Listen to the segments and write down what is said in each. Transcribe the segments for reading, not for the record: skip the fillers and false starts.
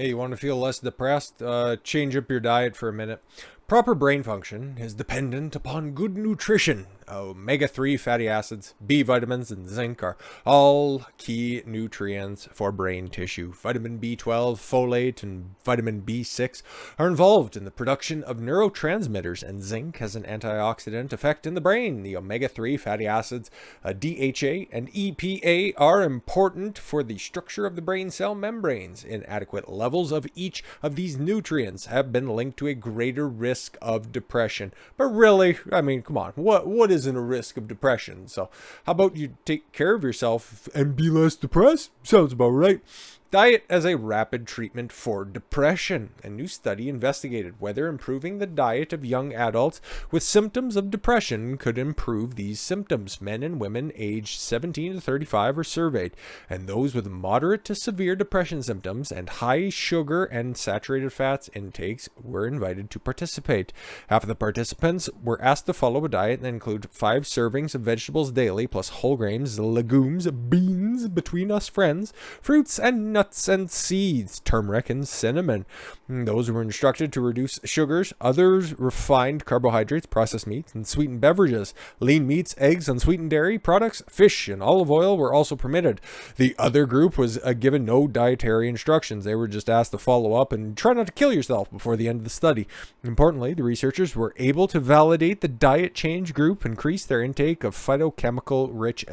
Hey, you want to feel less depressed? Change up your diet for a minute. Proper brain function is dependent upon good nutrition. Omega-3 fatty acids, B vitamins, and zinc are all key nutrients for brain tissue. Vitamin B12, folate, and vitamin B6 are involved in the production of neurotransmitters, and zinc has an antioxidant effect in the brain. The omega-3 fatty acids, DHA, and EPA are important for the structure of the brain cell membranes. Inadequate levels of each of these nutrients have been linked to a greater risk of depression. But really, I mean, come on, what isn't a risk of depression? So how about you take care of yourself and be less depressed? Sounds about right. Diet as a rapid treatment for depression. A new study investigated whether improving the diet of young adults with symptoms of depression could improve these symptoms. Men and women aged 17 to 35 were surveyed, and those with moderate to severe depression symptoms and high sugar and saturated fats intakes were invited to participate. Half of the participants were asked to follow a diet that included 5 servings of vegetables daily, plus whole grains, legumes, beans, between us friends, fruits, and nuts and seeds, turmeric and cinnamon. Those were instructed to reduce sugars, others refined carbohydrates, processed meats, and sweetened beverages. Lean meats, eggs, unsweetened dairy products, fish, and olive oil were also permitted. The other group was given no dietary instructions. They were just asked to follow up and try not to kill yourself before the end of the study. Importantly, the researchers were able to validate the diet change group increased their intake of phytochemical-rich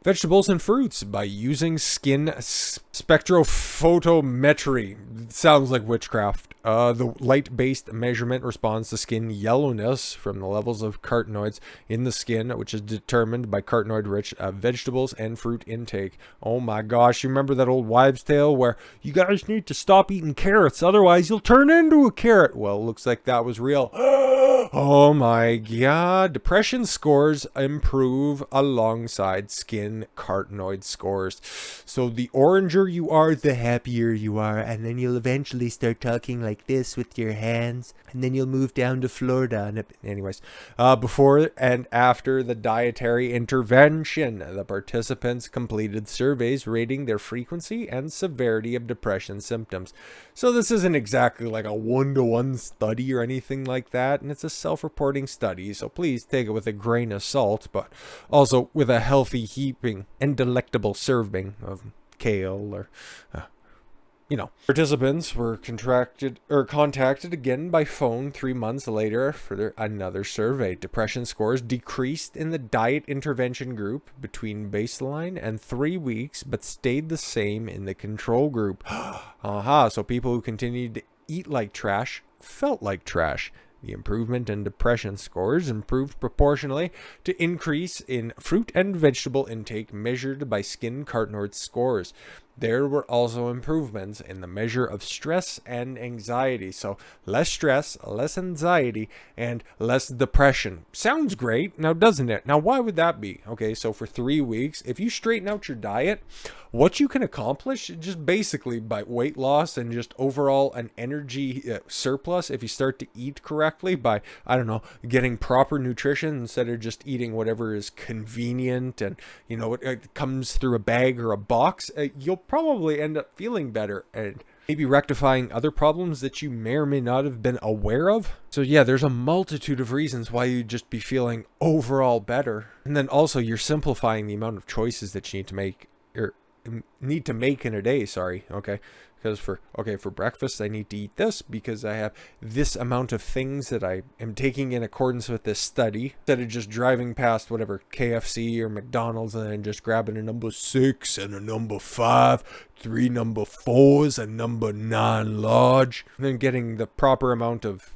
vegetables and fruits by using skin spectrophotometry. Sounds like witchcraft. The light-based measurement responds to skin yellowness from the levels of carotenoids in the skin, which is determined by carotenoid-rich vegetables and fruit intake. Oh my gosh, you remember that old wives' tale where you guys need to stop eating carrots, otherwise you'll turn into a carrot? Well, looks like that was real. Oh my god. Depression scores improve alongside skin carotenoid scores. So the oranger you are, the happier you are. And then you'll eventually start talking like this with your hands. And then you'll move down to Florida. Anyways, before and after the dietary intervention, the participants completed surveys rating their frequency and severity of depression symptoms. So this isn't exactly like a one-to-one study or anything like that, and it's a self-reporting study, so please take it with a grain of salt, but also with a healthy heaping and delectable serving of kale or Participants were contacted again by phone 3 months later for another survey. Depression scores decreased in the diet intervention group between baseline and 3 weeks, but stayed the same in the control group. So people who continued to eat like trash felt like trash. The improvement in depression scores improved proportionally to increase in fruit and vegetable intake measured by skin carotenoid scores. There were also improvements in the measure of stress and anxiety. So less stress, less anxiety, and less depression. Sounds great, now doesn't it? Now why would that be? Okay, so for 3 weeks, if you straighten out your diet, what you can accomplish just basically by weight loss and just overall an energy surplus if you start to eat correctly by, I don't know, getting proper nutrition instead of just eating whatever is convenient and, it comes through a bag or a box, you'll probably end up feeling better and maybe rectifying other problems that you may or may not have been aware of. So yeah, there's a multitude of reasons why you'd just be feeling overall better. And then also you're simplifying the amount of choices that you need to make in a day, okay? Because for breakfast I need to eat this because I have this amount of things that I am taking in accordance with this study, instead of just driving past whatever KFC or McDonald's and then just grabbing a number 6 and a number 5, 3 number 4s, a number 9 large, and then getting the proper amount of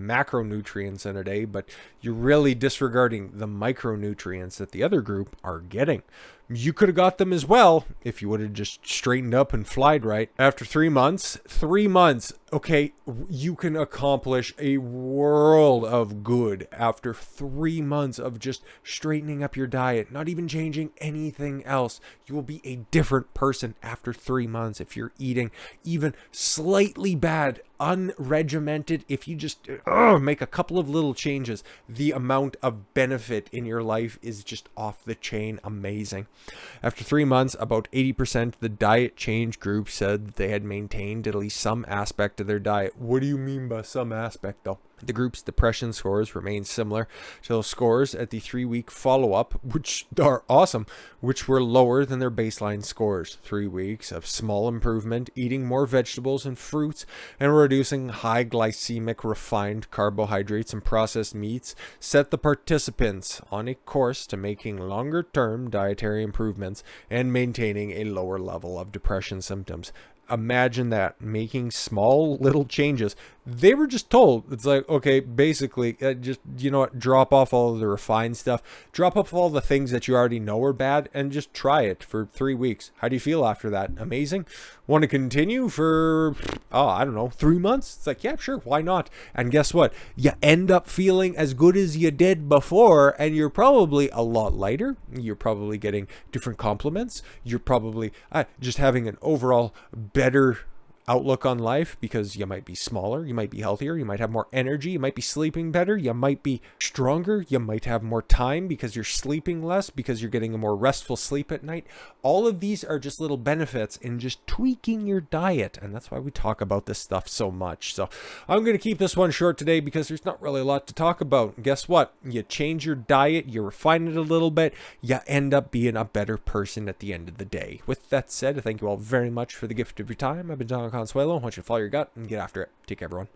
macronutrients in a day, but you're really disregarding the micronutrients that the other group are getting. You could have got them as well if you would have just straightened up and flied right. After 3 months, Okay, you can accomplish a world of good after 3 months of just straightening up your diet, not even changing anything else. You will be a different person after 3 months if you're eating even slightly bad, unregimented. If you just make a couple of little changes, the amount of benefit in your life is just off the chain amazing. After 3 months, about 80% of the diet change group said they had maintained at least some aspect of their diet. What do you mean by some aspect, though? The group's depression scores remained similar to those scores at the 3-week follow-up, which are awesome, which were lower than their baseline scores. 3 weeks of small improvement, eating more vegetables and fruits, and reducing high glycemic refined carbohydrates and processed meats set the participants on a course to making longer-term dietary improvements and maintaining a lower level of depression symptoms. Imagine that, making small little changes. They were just told, it's like, okay, basically, just, you know what, drop off all of the refined stuff, drop off all the things that you already know are bad, and just try it for 3 weeks. How do you feel after that? Amazing? Want to continue for, I don't know, 3 months? It's like, yeah, sure, why not? And guess what? You end up feeling as good as you did before, and you're probably a lot lighter. You're probably getting different compliments. You're probably just having an overall better outlook on life because you might be smaller, you might be healthier, you might have more energy, you might be sleeping better, you might be stronger, you might have more time because you're sleeping less, because you're getting a more restful sleep at night. All of these are just little benefits in just tweaking your diet, and that's why we talk about this stuff so much. So I'm going to keep this one short today because there's not really a lot to talk about. And guess what? You change your diet, you refine it a little bit, you end up being a better person at the end of the day. With that said, thank you all very much for the gift of your time. I've been Don Consuelo. I want you to follow your gut and get after it. Take care, everyone.